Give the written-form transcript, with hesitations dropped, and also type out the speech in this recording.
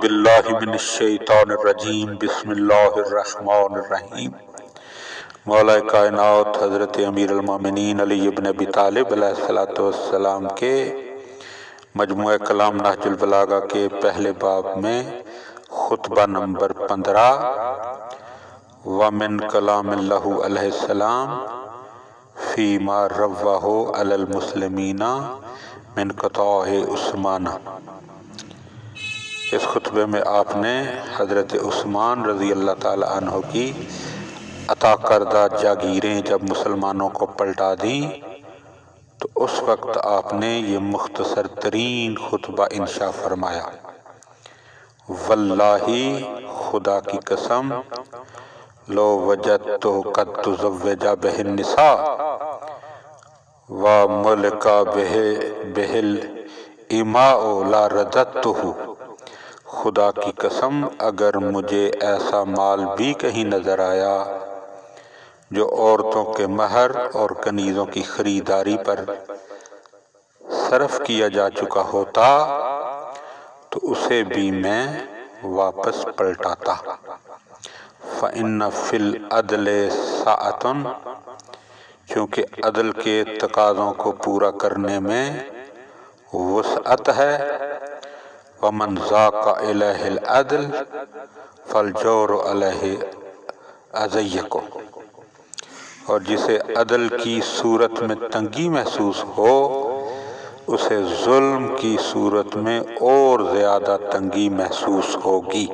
باللہ من الشیطان الرجیم بسم اللہ الرحمن الرحیم۔ مولا کائنات حضرت امیر المومنین علی ابن ابی طالب علیہ السلام کے مجموعہ کلام نہج البلاغہ کے پہلے باب میں خطبہ نمبر 15 ومن کلام اللہ علیہ السلام فیما روہ علی المسلمین من قطاع عثمان۔ اس خطبے میں آپ نے حضرت عثمان رضی اللہ تعالیٰ عنہ کی عطا کردہ جاگیریں جب مسلمانوں کو پلٹا دیں تو اس وقت آپ نے یہ مختصر ترین خطبہ انشاء فرمایا: واللہ خدا کی قسم لو وجدت قد تزوج بہ النساء وملک بہ الاماء لا رددتہ۔ خدا کی قسم اگر مجھے ایسا مال بھی کہیں نظر آیا جو عورتوں کے مہر اور کنیزوں کی خریداری پر صرف کیا جا چکا ہوتا تو اسے بھی میں واپس پلٹاتا۔ فَإِنَّ فِي الْعَدْلِ سَعَةٌ، چونکہ عدل کے تقاضوں کو پورا کرنے میں وسعت ہے۔ وَمَنْ ذَاقَ إِلَيْهِ الْعَدْلَ فَالْجَوْرُ عَلَيْهِ أَضَيَّقُ، اور جسے عدل کی صورت میں تنگی محسوس ہو اسے ظلم کی صورت میں اور زیادہ تنگی محسوس ہوگی۔